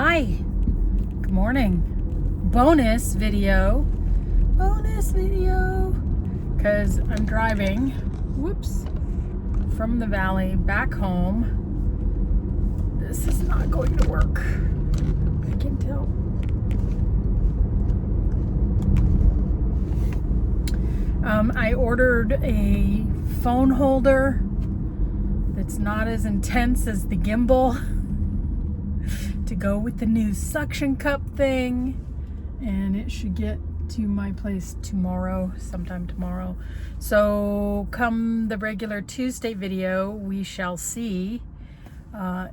Hi, good morning. Bonus video, because I'm driving, from the valley back home. This is not going to work, I can tell. I ordered a phone holder that's not as intense as the gimbal to go with the new suction cup thing, and it should get to my place sometime tomorrow. So come the regular Tuesday video, we shall see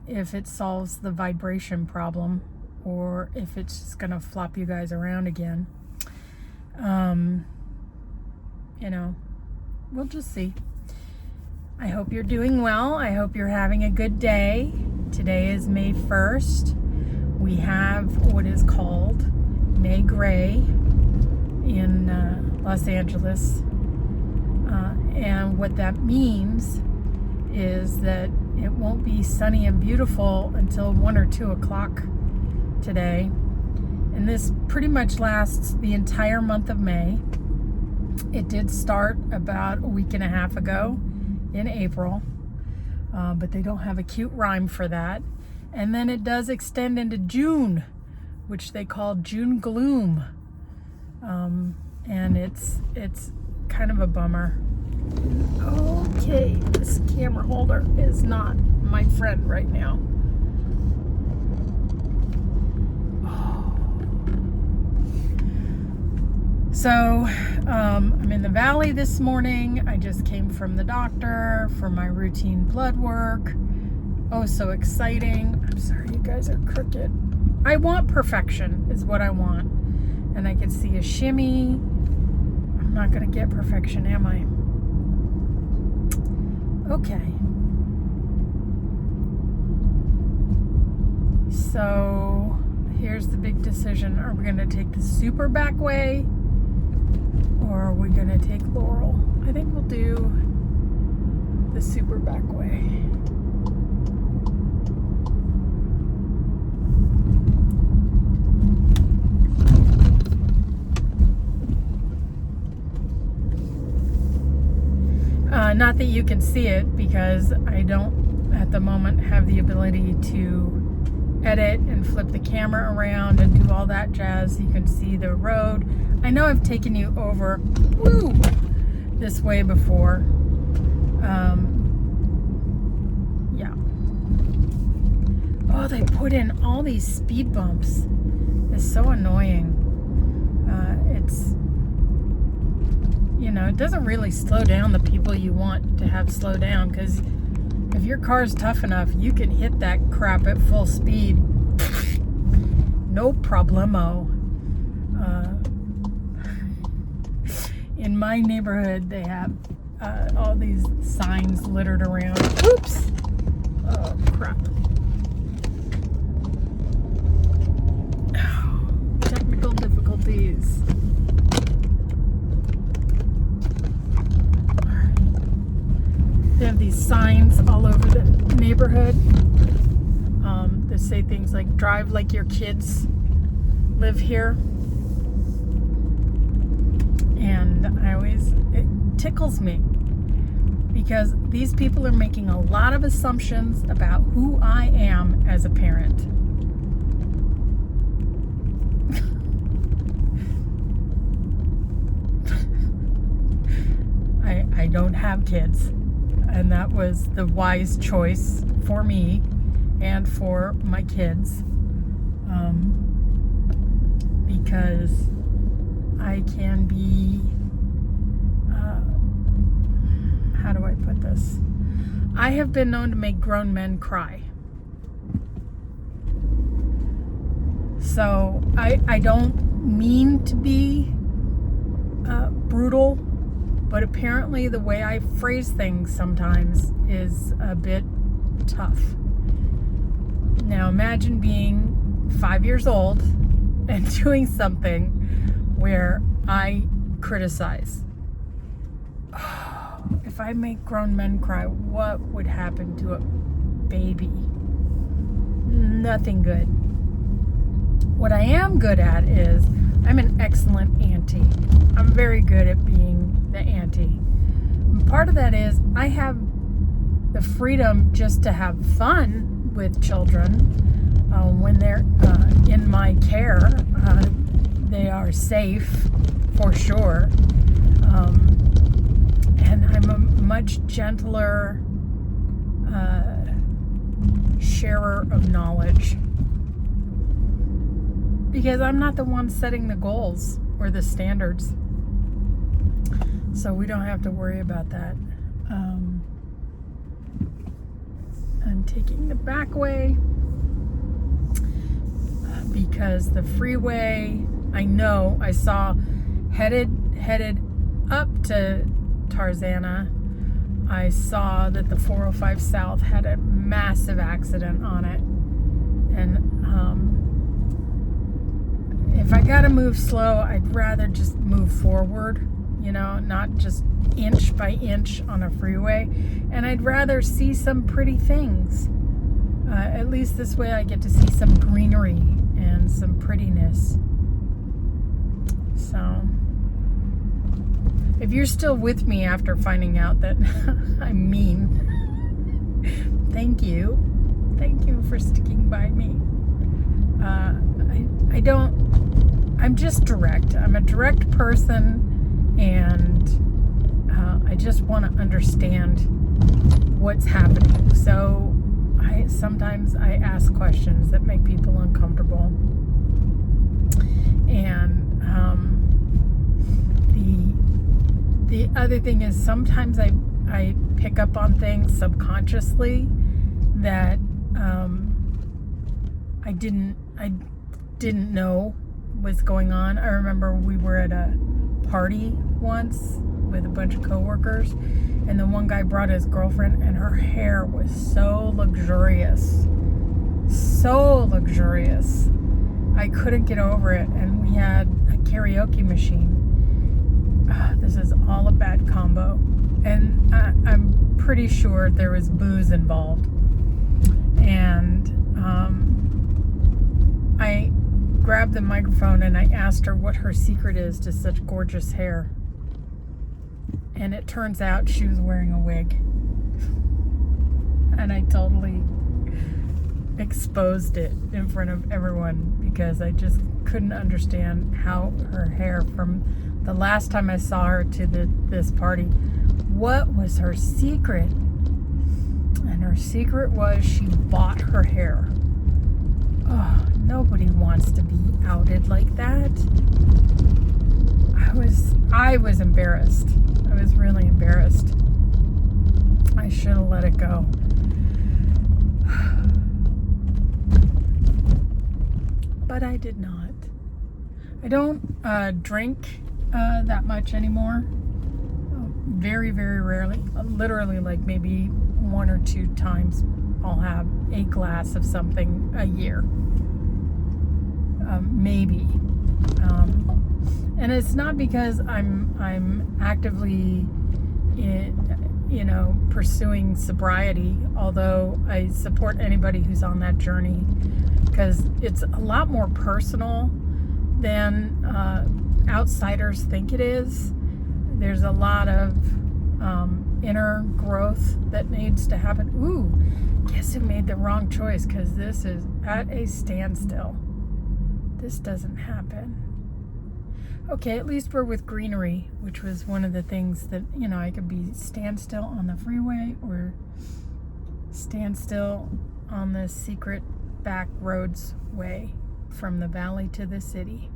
if it solves the vibration problem or if it's just gonna flop you guys around again. We'll just see. I hope you're doing well. I hope you're having a good day. Today is May 1st. We have what is called May Gray in Los Angeles. And what that means is that it won't be sunny and beautiful until 1 or 2 o'clock today. And this pretty much lasts the entire month of May. It did start about a week and a half ago in April, but they don't have a cute rhyme for that. And then it does extend into June, which they call June gloom. And it's kind of a bummer. Okay, this camera holder is not my friend right now. So I'm in the valley this morning. I just came from the doctor for my routine blood work. Oh, so exciting. I'm sorry, you guys are crooked. I want perfection is what I want. And I can see a shimmy. I'm not gonna get perfection, am I? Okay. So here's the big decision. Are we gonna take the super back way or are we gonna take Laurel? I think we'll do the super back way. Not that you can see it because I don't at the moment have the ability to edit and flip the camera around and do all that jazz. You can see the road. I know I've taken you over this way before. Yeah. Oh, they put in all these speed bumps. It's so annoying. It doesn't really slow down the people you want to have slow down, because if your car's tough enough, you can hit that crap at full speed. No problemo. In my neighborhood, they have all these signs littered around. Oops! Oh, crap. Technical difficulties. They have these signs all over the neighborhood that say things like, drive like your kids live here. And it tickles me because these people are making a lot of assumptions about who I am as a parent. I don't have kids. And that was the wise choice for me and for my kids, because I can be, how do I put this? I have been known to make grown men cry. So I don't mean to be brutal, but apparently the way I phrase things sometimes is a bit tough. Now imagine being 5 years old and doing something where I criticize. If I make grown men cry, what would happen to a baby? Nothing good. What I am good at is I'm an excellent auntie. I'm very good at being the auntie. And part of that is I have the freedom just to have fun with children when they're in my care. They are safe for sure. And I'm a much gentler sharer of knowledge, because I'm not the one setting the goals or the standards, so we don't have to worry about that. I'm taking the back way because the freeway, I saw headed up to Tarzana. I saw that the 405 South had a massive accident on it, and if I gotta move slow, I'd rather just move forward, not just inch by inch on a freeway. And I'd rather see some pretty things. At least this way I get to see some greenery and some prettiness. So if you're still with me after finding out that I'm mean, thank you. Thank you for sticking by me. I'm just direct. I'm a direct person, and I just want to understand what's happening. So sometimes I ask questions that make people uncomfortable. And the other thing is sometimes I pick up on things subconsciously that I didn't know was going on. I remember we were at a party once with a bunch of coworkers, and the one guy brought his girlfriend, and her hair was so luxurious. I couldn't get over it, and we had a karaoke machine. This is all a bad combo, and I'm pretty sure there was booze involved. And I grabbed the microphone and I asked her what her secret is to such gorgeous hair. And it turns out she was wearing a wig. And I totally exposed it in front of everyone because I just couldn't understand how her hair, from the last time I saw her to this party, what was her secret? And her secret was she bought her hair. Oh, nobody wants to be outed like that. I was embarrassed. I was really embarrassed. I should have let it go. But I did not. I don't drink that much anymore. Very, very rarely. Literally, like maybe 1 or 2 times I'll have a glass of something a year. Maybe. And it's not because I'm actively pursuing sobriety, although I support anybody who's on that journey, because it's a lot more personal than outsiders think it is. There's a lot of inner growth that needs to happen. Ooh, guess who made the wrong choice? Because this is at a standstill. This doesn't happen. Okay, at least we're with greenery, which was one of the things that, I could be standstill on the freeway or standstill on the secret back roads way from the valley to the city.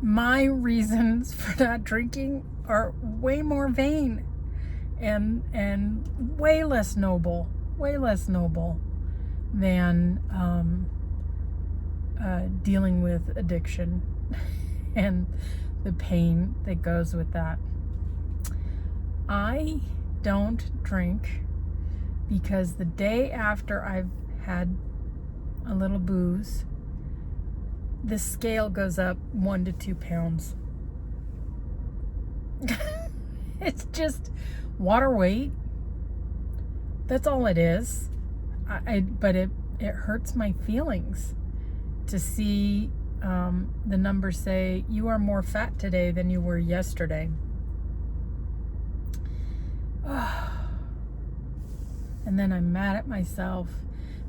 My reasons for not drinking are way more vain and way less noble than dealing with addiction and the pain that goes with that. I don't drink because the day after I've had a little booze, the scale goes up 1 to 2 pounds. It's just water weight. That's all it is. But it hurts my feelings to see the numbers say you are more fat today than you were yesterday. And then I'm mad at myself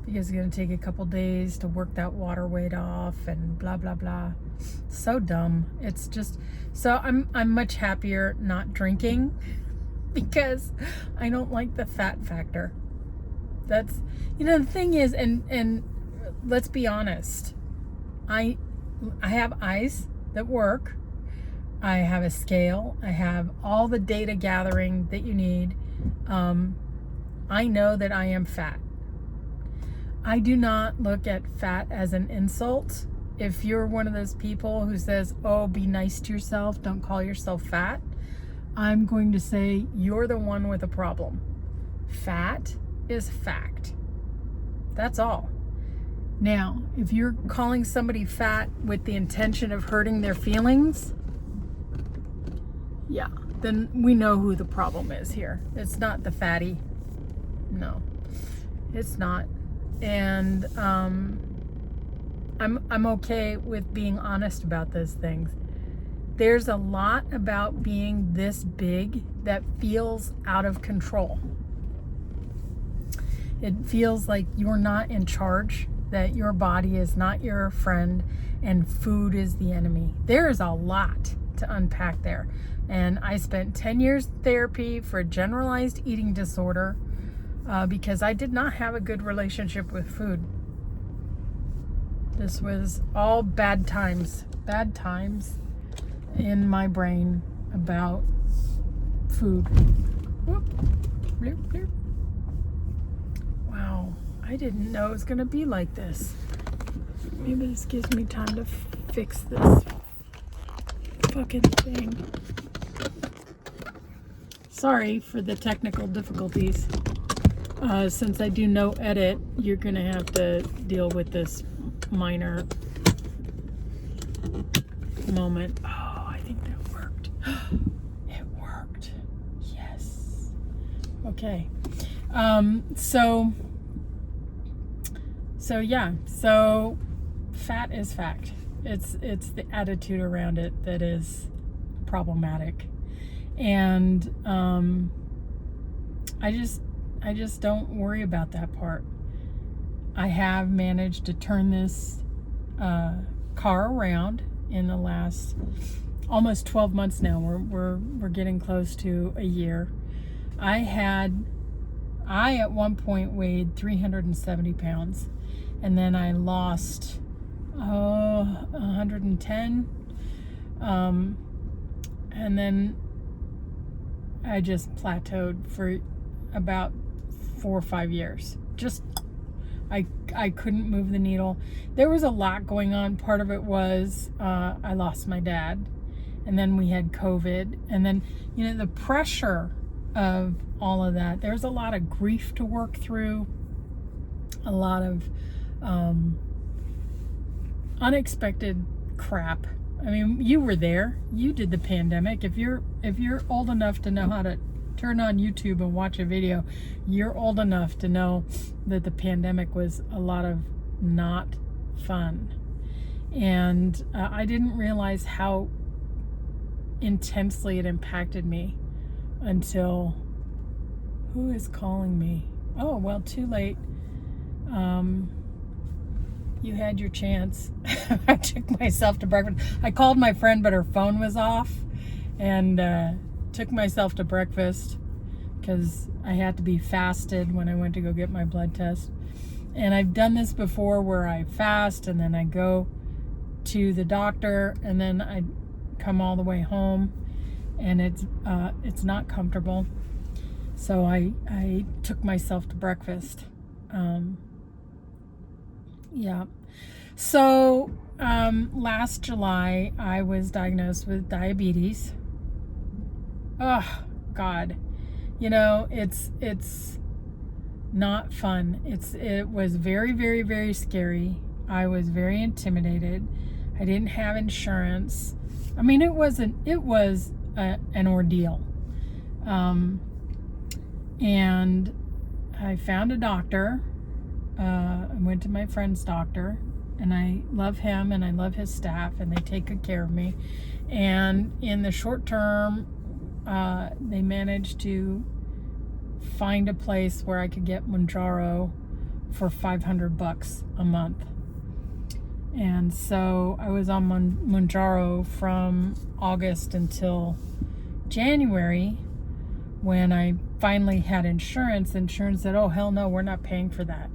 because it's going to take a couple days to work that water weight off and blah, blah, blah. So dumb. It's just, so I'm much happier not drinking because I don't like the fat factor. That's, the thing is, and let's be honest, I have eyes that work. I have a scale. I have all the data gathering that you need. I know that I am fat. I do not look at fat as an insult. If you're one of those people who says, oh, be nice to yourself, don't call yourself fat, I'm going to say you're the one with a problem. Fat is fact. That's all. Now, if you're calling somebody fat with the intention of hurting their feelings, yeah, then we know who the problem is here. It's not the fatty. No, it's not. And I'm okay with being honest about those things. There's a lot about being this big that feels out of control. It feels like you're not in charge, that your body is not your friend, and food is the enemy. There is a lot to unpack there. And I spent 10 years in therapy for a generalized eating disorder because I did not have a good relationship with food. This was all bad times in my brain about food. Whoop, bloop, bloop. Wow, I didn't know it was gonna be like this. Maybe this gives me time to fix this fucking thing. Sorry for the technical difficulties. Since I do no edit, you're gonna have to deal with this minor moment. Oh, I think that worked. It worked. Yes. Okay. So yeah. So fat is fact. It's the attitude around it that is problematic, and I just don't worry about that part. I have managed to turn this car around in the last almost 12 months now. We're getting close to a year. I at one point weighed 370 pounds, and then I lost 110, and then I just plateaued for about 4 or 5 years. Just I couldn't move the needle. There was a lot going on. Part of it was I lost my dad, and then we had COVID, and then the pressure of all of that. There's a lot of grief to work through, a lot of unexpected crap. I mean, you were there. You did the pandemic. If you're old enough to know how to turn on YouTube and watch a video, you're old enough to know that the pandemic was a lot of not fun. And I didn't realize how intensely it impacted me until, who is calling me? Oh, well, too late. You had your chance. I took myself to breakfast. I called my friend, but her phone was off, and took myself to breakfast because I had to be fasted when I went to go get my blood test. And I've done this before where I fast and then I go to the doctor and then I come all the way home, and it's not comfortable. So I took myself to breakfast. Yeah. So last July I was diagnosed with diabetes. Oh God, it's not fun. It was very, very, very scary. I was very intimidated. I didn't have insurance. I mean, it was an ordeal. And I found a doctor I went to my friend's doctor, and I love him and I love his staff, and they take good care of me. And in the short term, they managed to find a place where I could get Mounjaro for $500 a month. And so I was on Mounjaro from August until January, when I finally had insurance. Insurance said, oh, hell no, we're not paying for that.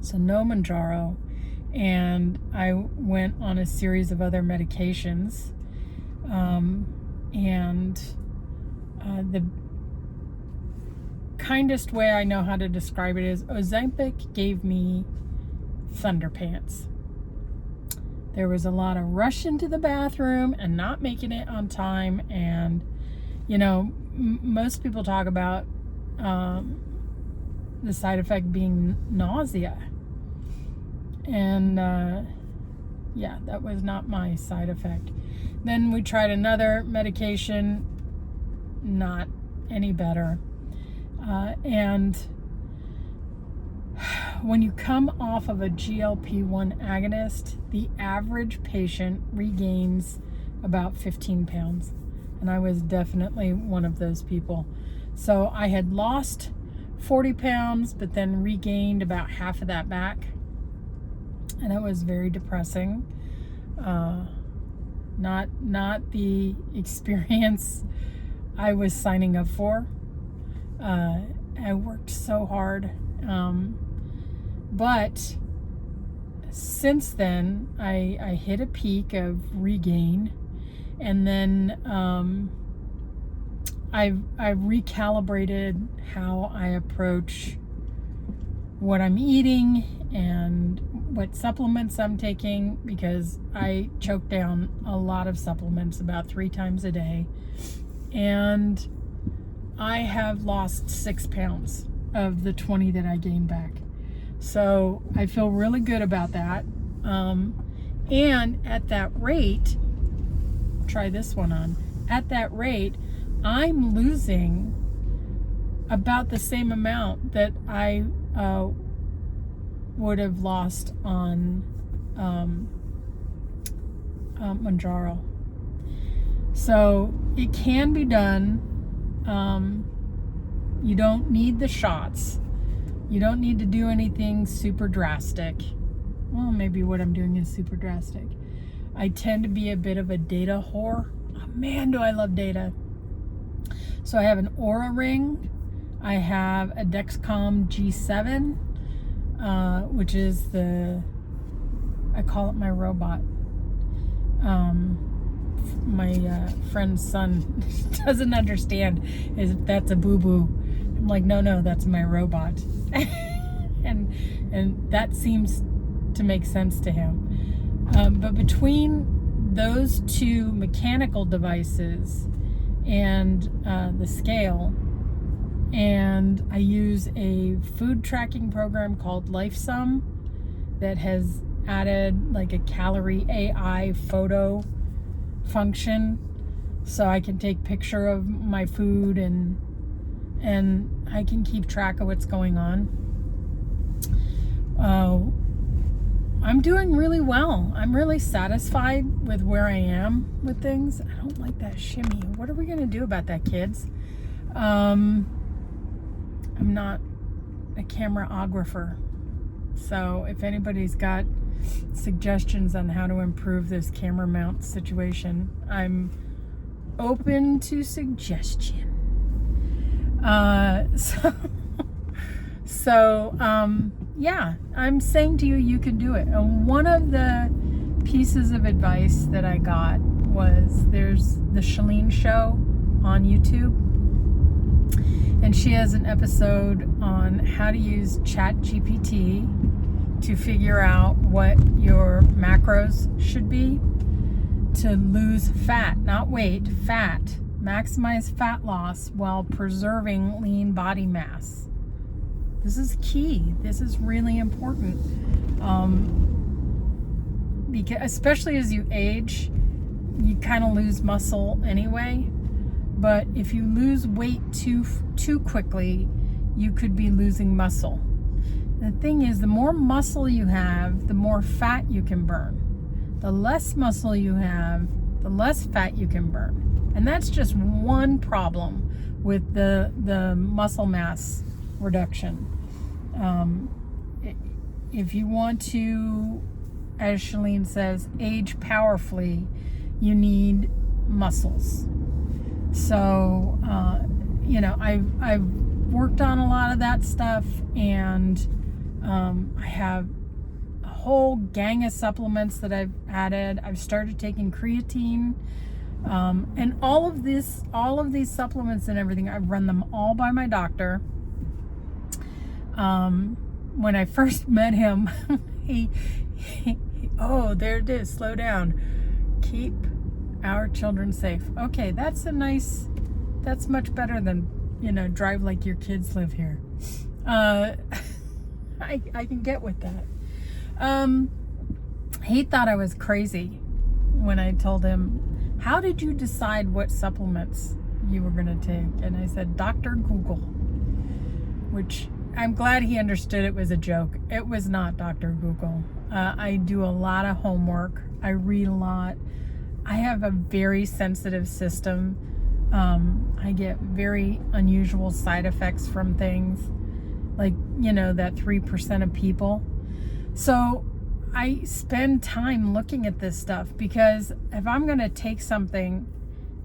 So no Mounjaro. And I went on a series of other medications. The kindest way I know how to describe it is Ozempic gave me thunderpants. There was a lot of rush into the bathroom and not making it on time. And, you know, most people talk about the side effect being nausea. And yeah, that was not my side effect. Then we tried another medication, not any better. And when you come off of a GLP1 agonist, the average patient regains about 15 pounds. And I was definitely one of those people. So I had lost 40 pounds, but then regained about half of that back. And it was very depressing. Not the experience I was signing up for. I worked so hard. But since then, I hit a peak of regain. And then I've recalibrated how I approach what I'm eating and what supplements I'm taking, because I choke down a lot of supplements about 3 times a day. And I have lost 6 pounds of the 20 that I gained back. So I feel really good about that. And at that rate, try this one on. At that rate, I'm losing about the same amount that I would have lost on Mounjaro. So it can be done. You don't need the shots. You don't need to do anything super drastic. Well, maybe what I'm doing is super drastic. I tend to be a bit of a data whore. Oh, man, do I love data. So I have an Oura ring. I have a Dexcom G7, which is I call it my robot. My friend's son doesn't understand that's a boo-boo. I'm like, no, that's my robot. and that seems to make sense to him. But between those two mechanical devices and the scale, and I use a food tracking program called LifeSum that has added like a calorie AI photo function, so I can take picture of my food and I can keep track of what's going on. I'm doing really well. I'm really satisfied with where I am with things. I don't like that shimmy. What are we gonna do about that, kids? I'm not a cameraographer, so if anybody's got suggestions on how to improve this camera mount situation, I'm open to suggestion. Yeah, I'm saying to you, you can do it. And one of the pieces of advice that I got was, there's the Shalene Show on YouTube, and she has an episode on how to use ChatGPT to figure out what your macros should be to lose fat, not weight, fat. Maximize fat loss while preserving lean body mass. This is key. This is really important. Because especially as you age, you kind of lose muscle anyway. But if you lose weight too quickly, you could be losing muscle. The thing is, the more muscle you have, the more fat you can burn. The less muscle you have, the less fat you can burn. And that's just one problem with the muscle mass reduction. If you want to, as Shalene says, age powerfully, you need muscles. So, I've worked on a lot of that stuff, and I have a whole gang of supplements that I've added. I've started taking creatine, and all of these supplements and everything, I've run them all by my doctor. When I first met him, oh, there it is, slow down. Keep our children safe. Okay, that's much better than, drive like your kids live here. I can get with that. He thought I was crazy when I told him, how did you decide what supplements you were going to take? And I said, Dr. Google, which I'm glad he understood it was a joke. It was not Dr. Google. I do a lot of homework. I read a lot. I have a very sensitive system. I get very unusual side effects from things, like, that 3% of people. So I spend time looking at this stuff, because if I'm going to take something,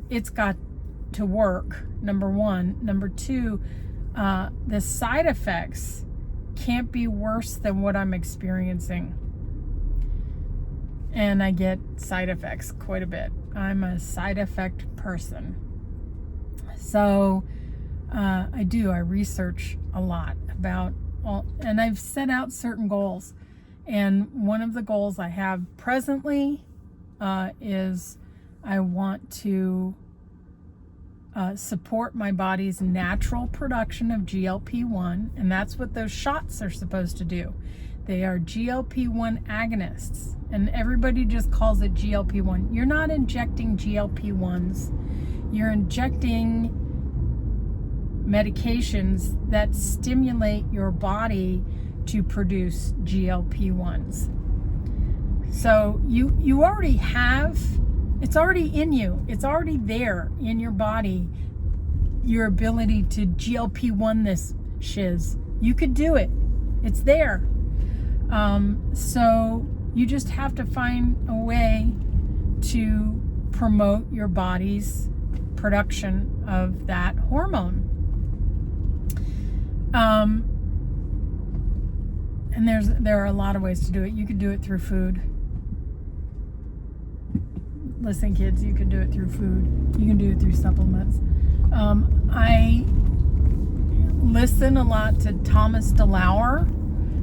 it's got to work, number one. Number two, the side effects can't be worse than what I'm experiencing. And I get side effects quite a bit. I'm a side effect person. So I research a lot about and I've set out certain goals. And one of the goals I have presently is I want to support my body's natural production of GLP1, and that's what those shots are supposed to do. They are GLP1 agonists, and everybody just calls it GLP1. You're not injecting GLP1s. You're injecting medications that stimulate your body to produce GLP1s. So you already have, it's already in you. It's already there in your body, your ability to GLP1 this shiz. You could do it. It's there. So you just have to find a way to promote your body's production of that hormone. And there are a lot of ways to do it. You could do it through food. Listen, kids, you can do it through food. You can do it through supplements. I listen a lot to Thomas DeLauer,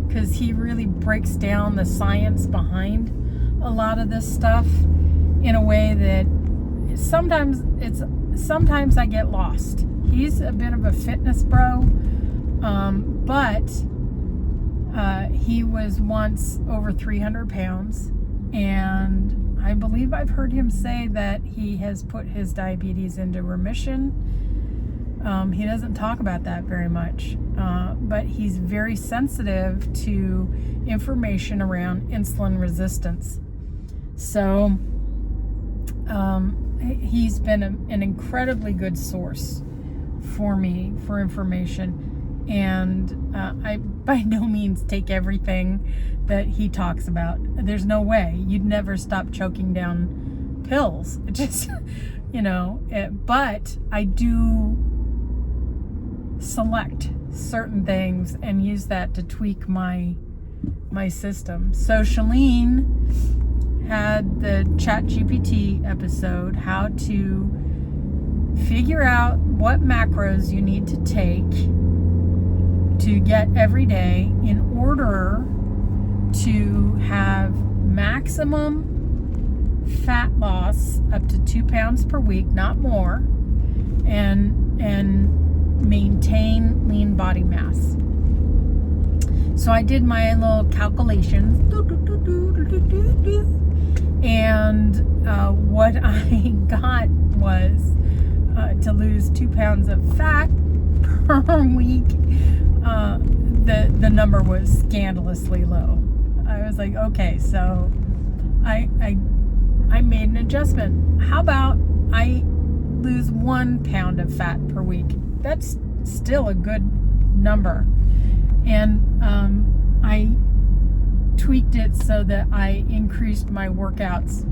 because he really breaks down the science behind a lot of this stuff in a way that sometimes I get lost. He's a bit of a fitness bro, but he was once over 300 pounds, and I believe I've heard him say that he has put his diabetes into remission. He doesn't talk about that very much, but he's very sensitive to information around insulin resistance. So he's been an incredibly good source for me for information. And I by no means take everything that he talks about. There's no way. You'd never stop choking down pills. It just, but I do select certain things and use that to tweak my system. So Shalene had the ChatGPT episode, how to figure out what macros you need to take to get every day in order to have maximum fat loss up to 2 pounds per week, not more, and maintain lean body mass. So I did my little calculations, and what I got was to lose 2 pounds of fat per week. the number was scandalously low. I was like, okay, so I made an adjustment. How about I lose 1 pound of fat per week? That's still a good number. And I tweaked it so that I increased my workouts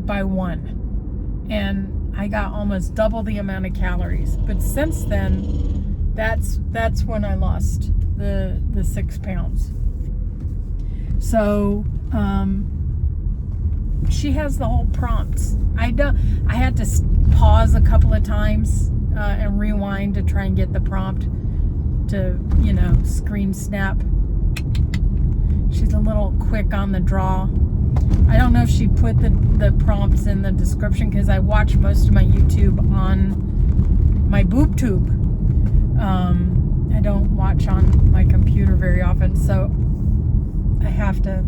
by 1. And I got almost double the amount of calories. But since then, that's when I lost the 6 pounds. So she has the whole prompts. I had to pause a couple of times and rewind to try and get the prompt to, screen snap. She's a little quick on the draw. I don't know if she put the prompts in the description, because I watch most of my YouTube on my boob tube. I don't watch on my computer very often, so I have to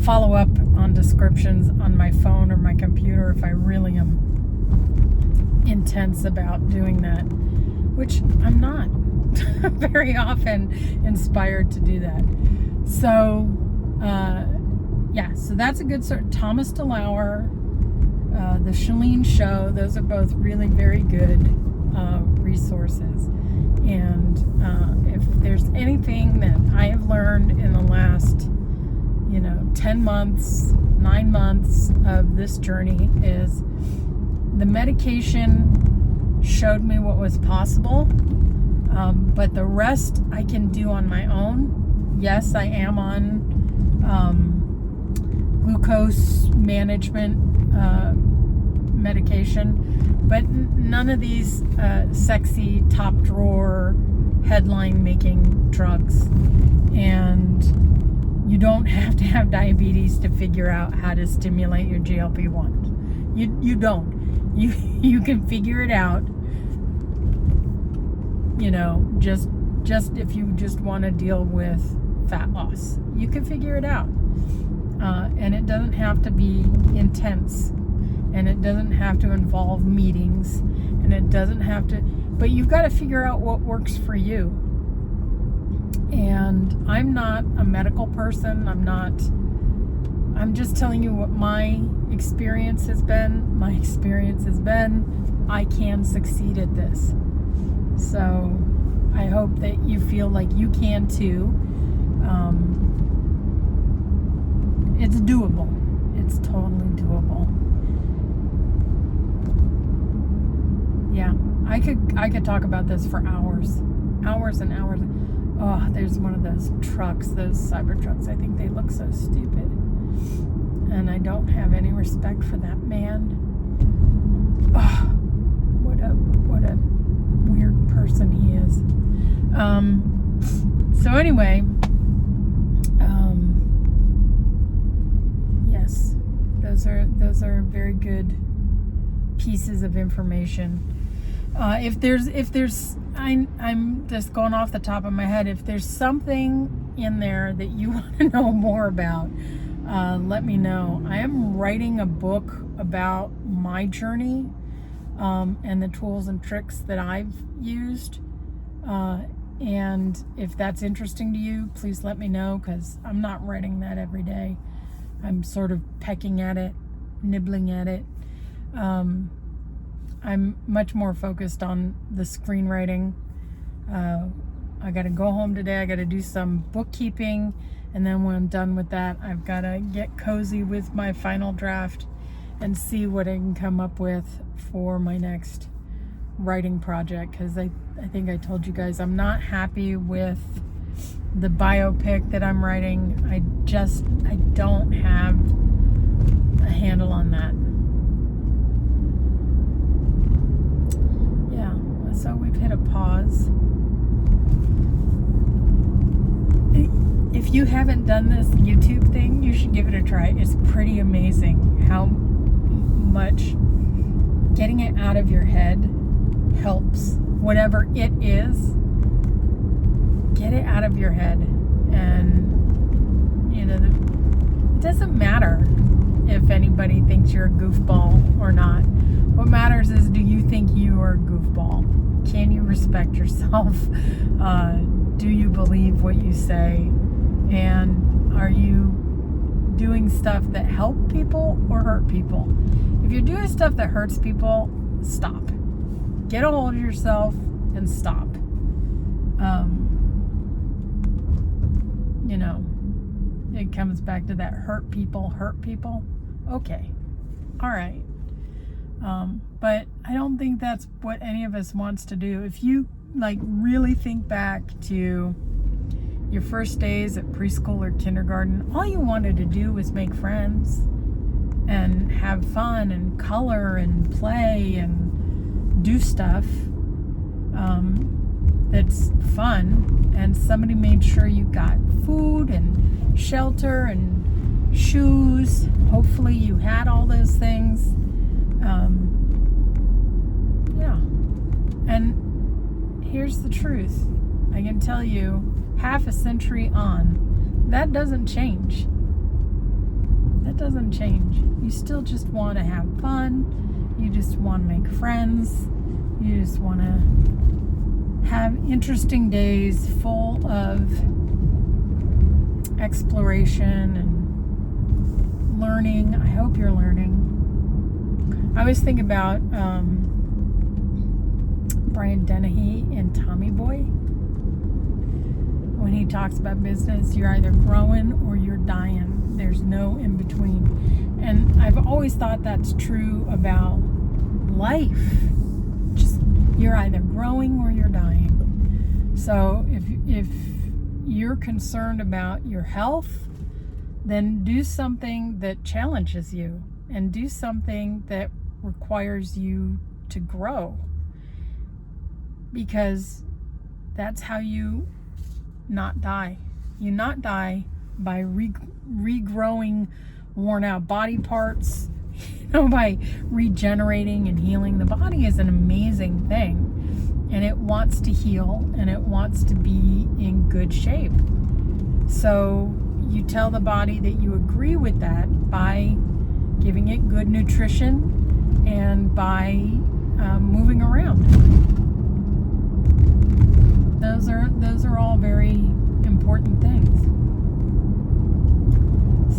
follow up on descriptions on my phone or my computer if I really am intense about doing that, which I'm not very often inspired to do that. So so that's a good start. Thomas DeLauer, the Shalene Show, those are both really very good resources. And if there's anything that I have learned in the last 10 months, 9 months of this journey, is the medication showed me what was possible, but the rest I can do on my own. Yes, I am on glucose management medication, but none of these sexy top drawer headline making drugs. And you don't have to have diabetes to figure out how to stimulate your GLP1. You don't. You can figure it out. Just if you just want to deal with fat loss, you can figure it out. And it doesn't have to be intense, and it doesn't have to involve meetings, and it doesn't have to, but you've got to figure out what works for you. And I'm not a medical person. I'm just telling you what my experience has been. My experience has been, I can succeed at this. So I hope that you feel like you can too. It's doable. It's totally doable. Yeah, I could talk about this for hours and hours. Oh, there's one of those trucks, those cyber trucks. I think they look so stupid, and I don't have any respect for that man. Oh, what a weird person he is. So anyway, yes, those are very good pieces of information. If there's I'm just going off the top of my head, if there's something in there that you want to know more about, let me know. I am writing a book about my journey, and the tools and tricks that I've used. And if that's interesting to you, please let me know, because I'm not writing that every day. I'm sort of pecking at it, nibbling at it. I'm much more focused on the screenwriting. I got to go home today. I got to do some bookkeeping. And then when I'm done with that, I've got to get cozy with my final draft and see what I can come up with for my next writing project. Because I think I told you guys I'm not happy with the biopic that I'm writing. I don't have a handle on that. So we've hit a pause. If you haven't done this YouTube thing, you should give it a try. It's pretty amazing how much getting it out of your head helps. Whatever it is, get it out of your head. And, it doesn't matter if anybody thinks you're a goofball or not. What matters is, do you think you are a goofball? Can you respect yourself? Do you believe what you say? And are you doing stuff that help people or hurt people? If you're doing stuff that hurts people, stop. Get a hold of yourself and stop. You know, it comes back to that hurt people. Okay. All right. But I don't think that's what any of us wants to do. If you like really think back to your first days at preschool or kindergarten, all you wanted to do was make friends and have fun and color and play and do stuff that's fun, and somebody made sure you got food and shelter and shoes. Hopefully you had all those things. Yeah. And here's the truth. I can tell you, half a century on, that doesn't change. That doesn't change. You still just want to have fun. You just want to make friends. You just want to have interesting days full of exploration and learning. I hope you're learning. I always think about Brian Dennehy in Tommy Boy. When he talks about business, you're either growing or you're dying. There's no in between. And I've always thought that's true about life. Just, you're either growing or you're dying. So if you're concerned about your health, then do something that challenges you and do something that requires you to grow, because that's how you not die. You not die by regrowing worn out body parts, by regenerating and healing. The body is an amazing thing, and it wants to heal and it wants to be in good shape. So you tell the body that you agree with that by giving it good nutrition and by moving around. Those are all very important things.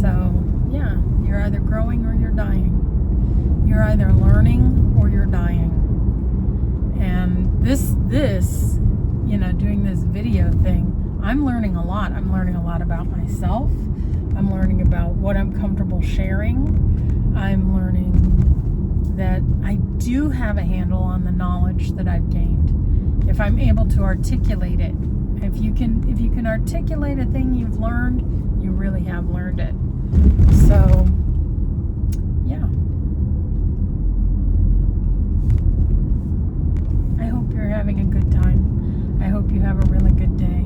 So yeah, you're either growing or you're dying. You're either learning or you're dying. And this doing this video thing, I'm learning a lot. I'm learning a lot about myself. I'm learning about what I'm comfortable sharing. I'm learning that I do have a handle on the knowledge that I've gained. If I'm able to articulate it, if you can articulate a thing you've learned, you really have learned it. So, yeah. I hope you're having a good time. I hope you have a really good day.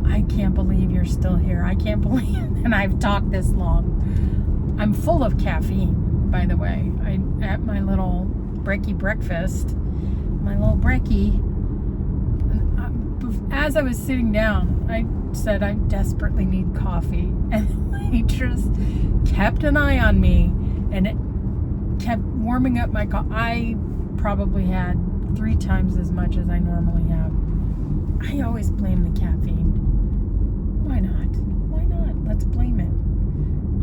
I can't believe you're still here. I can't believe that I've talked this long. I'm full of caffeine, by the way. At my little brekkie breakfast, my little brekkie, as I was sitting down, I said I desperately need coffee, and the waitress kept an eye on me and it kept warming up my coffee. I probably had 3 times as much as I normally have. I always blame the caffeine. Why not? Why not? Let's blame it.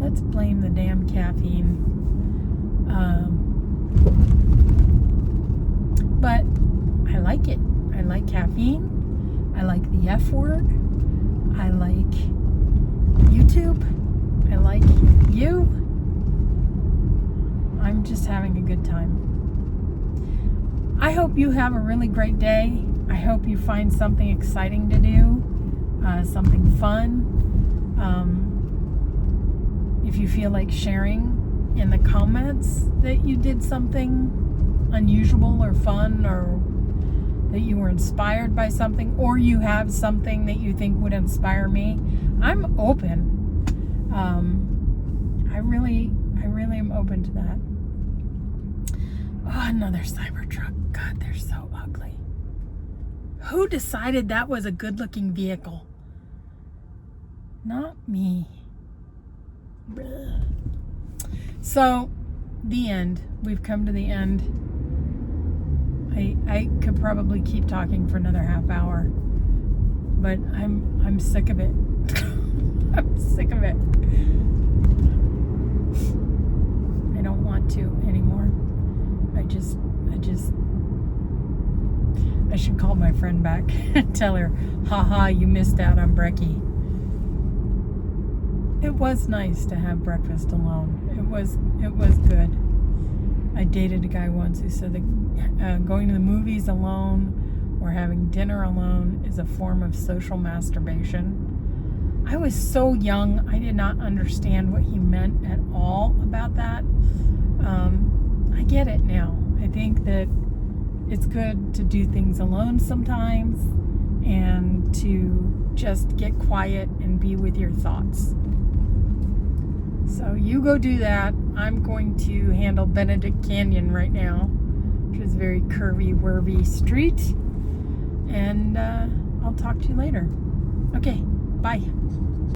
Let's blame the damn caffeine. But I like it. I like caffeine. I like the F word. I like YouTube. I like you. I'm just having a good time. I hope you have a really great day. I hope you find something exciting to do, something fun. If you feel like sharing in the comments that you did something unusual or fun, or that you were inspired by something, or you have something that you think would inspire me, I'm open. I really am open to that. Oh, another Cybertruck. God, they're so ugly. Who decided that was a good-looking vehicle? Not me. Blech. So, the end. We've come to the end. I could probably keep talking for another half hour, but I'm sick of it. I'm sick of it. I don't want to anymore. I should call my friend back and tell her, haha, you missed out on brekkie. It was nice to have breakfast alone. It was good. I dated a guy once who said that going to the movies alone or having dinner alone is a form of social masturbation. I was so young, I did not understand what he meant at all about that. I get it now. I think that it's good to do things alone sometimes and to just get quiet and be with your thoughts. So you go do that. I'm going to handle Benedict Canyon right now, which is a very curvy, wurvy street. And I'll talk to you later. Okay, bye.